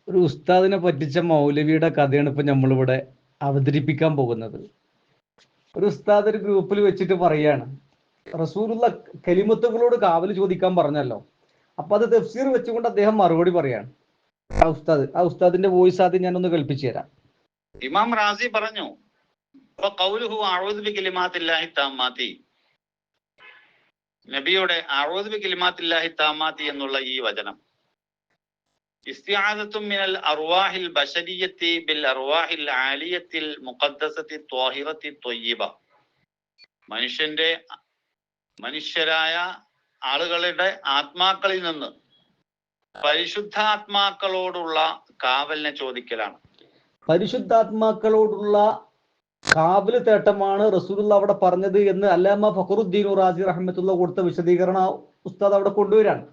ഒരു ഉസ്താദിനെ പറ്റിച്ച മൗലവിയുടെ കഥയാണ് ഇപ്പൊ നമ്മളിവിടെ അവതരിപ്പിക്കാൻ പോകുന്നത്. ഒരു ഉസ്താദ് ഒരു ഗ്രൂപ്പിൽ വെച്ചിട്ട് പറയാണ്, റസൂലുള്ള കലിമത്തുകളോട് കാവൽ ചോദിക്കാൻ പറഞ്ഞല്ലോ. അപ്പൊ അത് തഫ്സീർ വെച്ചുകൊണ്ട് അദ്ദേഹം മറുപടി പറയാണ്. ആ ഉസ്താദിന്റെ വോയിസ് ആദ്യം ഞാനൊന്ന് കേൾപ്പിച്ചു തരാം. ഇമാം റാസി പറഞ്ഞു, നബിയുടെ അഊദു ബികലിമാത്തില്ലാഹി താമാത്തി എന്നുള്ള ഈ വചനം ഇസ്തിആദത്തും മിനൽ അർവാഹിൽ ബശരിയത്തി ബിൽ അർവാഹിൽ ആലിയത്തിൽ മുഖദ്ദസത്തി ത്വാഹിറത്തി ത്വയ്യിബ, മനുഷ്യരായ ആളുകളുടെ ആത്മാക്കളിൽ നിന്ന് പരിശുദ്ധാത്മാക്കളോടുള്ള കാവലിനെ ചോദിക്കലാണ്. പരിശുദ്ധാത്മാക്കളോടുള്ള കാവല് തേട്ടമാണ് റസൂലുള്ള അവിടെ പറഞ്ഞത് എന്ന് അല്ലാമ ഫഖറുദ്ദീൻ റാസി റഹ്മത്തുള്ള കൊടുത്ത വിശദീകരണം ഉസ്താദ് അവിടെ കൊണ്ടുവരാണ്.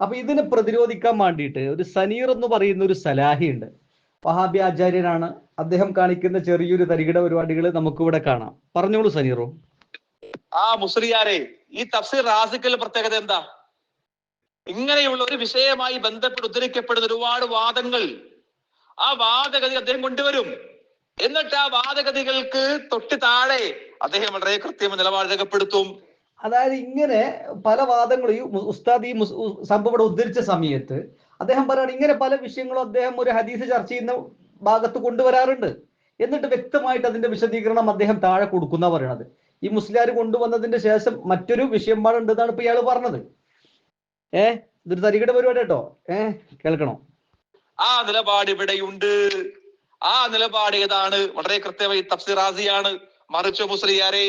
അപ്പൊ ഇതിനെ പ്രതിരോധിക്കാൻ വേണ്ടിയിട്ട് ഒരു സനീർ എന്ന് പറയുന്ന ഒരു സലാഹി ഉണ്ട്, വഹാബി ആചാര്യനാണ്. അദ്ദേഹം കാണിക്കുന്ന ചെറിയൊരു തരികിട പരിപാടികൾ നമുക്കിവിടെ കാണാം. പറഞ്ഞോളൂ സനീറോ. മുസ്ലിയാരെ, ഈ തഫ്സീർ റാസിക്കൽ പ്രത്യേകത എന്താ? ഇങ്ങനെയുള്ള ഒരു വിഷയമായി ബന്ധപ്പെട്ട് ഉദ്ധരിക്കപ്പെടുന്ന ഒരുപാട് വാദങ്ങൾ, ആ വാദഗതി അദ്ദേഹം കൊണ്ടുവരും. എന്നിട്ട് ആ വാദഗതികൾക്ക് തൊട്ട് താഴെ അദ്ദേഹം വളരെ കൃത്യമായ നിലപാട് രേഖപ്പെടുത്തും. അതായത് ഇങ്ങനെ പല വാദങ്ങളും ഈ ഉസ്താദ് ഈ സംഭവം ഉദ്ധരിച്ച സമയത്ത് അദ്ദേഹം പറയാണ്, ഇങ്ങനെ പല വിഷയങ്ങളും അദ്ദേഹം ഒരു ഹദീസ് ചർച്ച ചെയ്യുന്ന ഭാഗത്ത് കൊണ്ടുവരാറുണ്ട്. എന്നിട്ട് വ്യക്തമായിട്ട് അതിന്റെ വിശദീകരണം അദ്ദേഹം താഴെ കൊടുക്കുന്ന പറയണത്. ഈ മുസ്ലിയാർ കൊണ്ടുവന്നതിന്റെ ശേഷം മറ്റൊരു വിഷയം പാടുണ്ടെന്നാണ് ഇപ്പൊ ഇയാൾ പറഞ്ഞത്. ഇതൊരു തരികിട പരിപാടി കേട്ടോ. കേൾക്കണോ? ആ നിലപാട് ഇവിടെയുണ്ട്. ആ നിലപാട് ഏതാണ്? വളരെ കൃത്യമായി തഫ്സീർ റാസിയാണ്. മറിച്ച് മുസ്ലിയാരെ,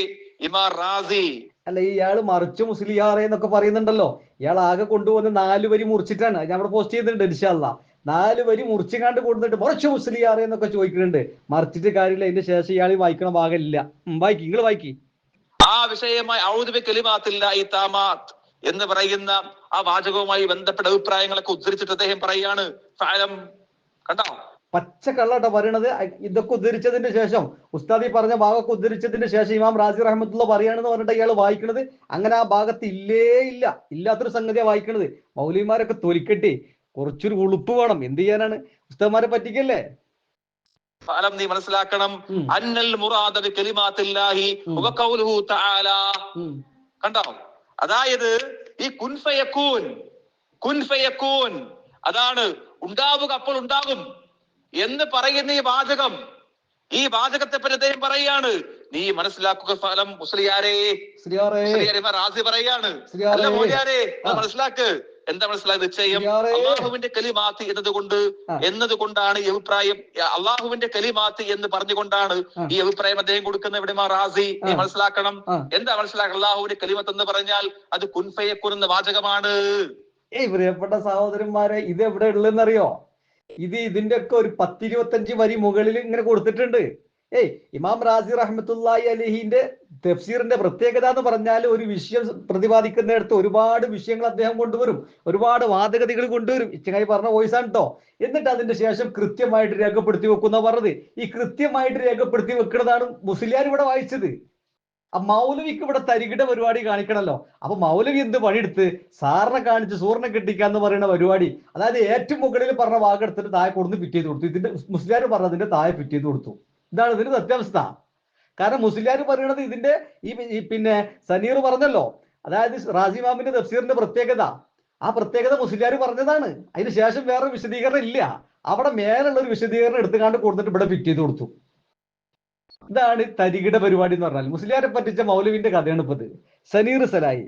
ഇമാം റാസി അല്ല, ഇയാള് മറിച്ച് മുസ്ലിയാറെ എന്നൊക്കെ പറയുന്നുണ്ടല്ലോ. ഇയാൾ ആകെ കൊണ്ടുവന്ന് 4 വരി മുറിച്ചിട്ടാണ്. ഞാൻ അവിടെ പോസ്റ്റ് ചെയ്തിട്ടുണ്ട്. ഇൻഷാ അല്ലാഹ് 4 വരി മുറിച്ചുകാണ്ട് കൊടുത്തിട്ട് മറിച്ച് മുസ്ലിയാറെ എന്നൊക്കെ ചോദിക്കുന്നുണ്ട്. മറിച്ചിട്ട് കാര്യമില്ല. അതിന്റെ ശേഷം ഇയാൾ വായിക്കണ ഭാഗമില്ല. വായിക്കി, നിങ്ങൾ വായിക്കി. ആ വിഷയമായി ഔദു ബികലിമാത്തില്ലാഹി താമാത്ത് എന്ന് പറയുന്ന ആ വാചകവുമായി ബന്ധപ്പെട്ട അഭിപ്രായങ്ങളൊക്കെ ഉദ്ധരിച്ചിട്ട് അദ്ദേഹം പറയാണ്, കണ്ടോ, പച്ച കള്ളാട്ടോ പറയണത്. ഇതൊക്കെ ഉദ്ധരിച്ചതിന്റെ ശേഷം, ഉസ്താദി പറഞ്ഞ ഭാഗമൊക്കെ ഉദ്ധരിച്ചതിന്റെ ശേഷം ഇമാം റാസി റഹ്മത്തുള്ള പറയാണെന്ന് പറഞ്ഞിട്ട് ഇയാൾ വായിക്കണത്. അങ്ങനെ ആ ഭാഗത്ത് ഇല്ലാത്തൊരു സംഗതിയാ വായിക്കണത്. മൗലവിമാരൊക്കെ തൊലിക്കെട്ടി കുറച്ചൊരു ഉളുപ്പ് വേണം. എന്ത് ചെയ്യാനാണ്? ഉസ്താദ്മാരെ പറ്റിക്കല്ലേ. നീ മനസ്സിലാക്കണം, അന്നൽ മുറാദ ബികലിമാത്തില്ലാഹി വ ഖൗലുഹു തആല. കണ്ടോ, അതായത് ഈ കുൻ ഫയകൂൻ അതാണ് ഉണ്ടാവുക, അപ്പോൾ ഉണ്ടാകും എന്ന് പറയുന്ന ഈ വാചകത്തെ പറ്റി അദ്ദേഹം പറയാണ്, നീ മനസ്സിലാക്കുക ഫലം മുസ്ലിയാരെ. റാസി പറയാണ്, അല്ല മൗലിയാരെ, മനസ്സിലാക്ക്. എന്താ മനസ്സിലായത്? നിശ്ചയം അള്ളാഹുവിന്റെ കലിമാത്ത് എന്നതുകൊണ്ടാണ് ഈ അഭിപ്രായം. അള്ളാഹുവിന്റെ കലിമാത്ത് എന്ന് പറഞ്ഞുകൊണ്ടാണ് ഈ അഭിപ്രായം അദ്ദേഹം കൊടുക്കുന്ന ഇവിടെ റാസി. നീ മനസ്സിലാക്കണം. എന്താ മനസ്സിലാക്കണം? അള്ളാഹുവിന്റെ കലിമത്ത് എന്ന് പറഞ്ഞാൽ അത് കുൻ ഫയകൂൻ എന്ന വാചകമാണ്. പ്രിയപ്പെട്ട സഹോദരന്മാരെ, ഇത് എവിടെ ഉള്ളതെന്നറിയോ? ഇതിന്റെ ഒക്കെ ഒരു 10-25 വരി മുകളിൽ ഇങ്ങനെ കൊടുത്തിട്ടുണ്ട്. ഇമാം റാസി റഹ്മത്തുള്ളാഹി അലൈഹിന്റെ തഫ്സീറിന്റെ പ്രത്യേകത എന്ന് പറഞ്ഞാൽ, ഒരു വിഷയം പ്രതിപാദിക്കുന്നിടത്ത് ഒരുപാട് വിഷയങ്ങൾ അദ്ദേഹം കൊണ്ടുവരും, ഒരുപാട് വാദഗതികൾ കൊണ്ടുവരും. ഇച്ചങ്ങായി പറഞ്ഞ വോയിസാണ് കേട്ടോ. എന്നിട്ട് അതിന്റെ ശേഷം കൃത്യമായിട്ട് രേഖപ്പെടുത്തി വെക്കുന്ന പറഞ്ഞത്. ഈ കൃത്യമായിട്ട് രേഖപ്പെടുത്തി വെക്കുന്നതാണ് മുസ്ലിയാർ ഇവിടെ വായിച്ചത്. ആ മൗലവിക്ക് ഇവിടെ തരികിട പരിപാടി കാണിക്കണല്ലോ. അപ്പൊ മൗലവി എന്ത് പണിയെടുത്ത് സാറിനെ കാണിച്ച് സൂറിനെ കെട്ടിക്കാന്ന് പറയുന്ന പരിപാടി. അതായത് ഏറ്റവും മുകളിൽ പറഞ്ഞ ഭാഗം എടുത്തിട്ട് താഴെ കൊടുത്ത് ഫിറ്റ് ചെയ്ത് കൊടുത്തു. ഇതിന്റെ മുസ്ലിയാർ പറഞ്ഞതിന്റെ താഴെ ഫിറ്റ് ചെയ്ത് കൊടുത്തു. ഇതാണ് ഇതിന്റെ സത്യാവസ്ഥ. കാരണം മുസ്ലിയാർ പറയണത് ഇതിന്റെ പിന്നെ സനീർ പറഞ്ഞല്ലോ, അതായത് റാസി ഇമാമിന്റെ തഫ്സീറിന്റെ പ്രത്യേകത, ആ പ്രത്യേകത മുസ്ലിയാർ പറഞ്ഞതാണ്. അതിന് ശേഷം വേറെ വിശദീകരണം ഇല്ല. അവിടെ മേലുള്ള ഒരു വിശദീകരണം എടുത്തുകാണ്ട് കൊടുത്തിട്ട് ഇവിടെ ഫിറ്റ് ചെയ്ത് കൊടുത്തു. ഇതാണ് തരികിട പരിപാടി എന്ന് പറഞ്ഞാൽ. മുസ്ലിയാരെ പറ്റിച്ച മൗലവിന്റെ കഥയാണ് ഇപ്പത്. സനീർ സലാഹി.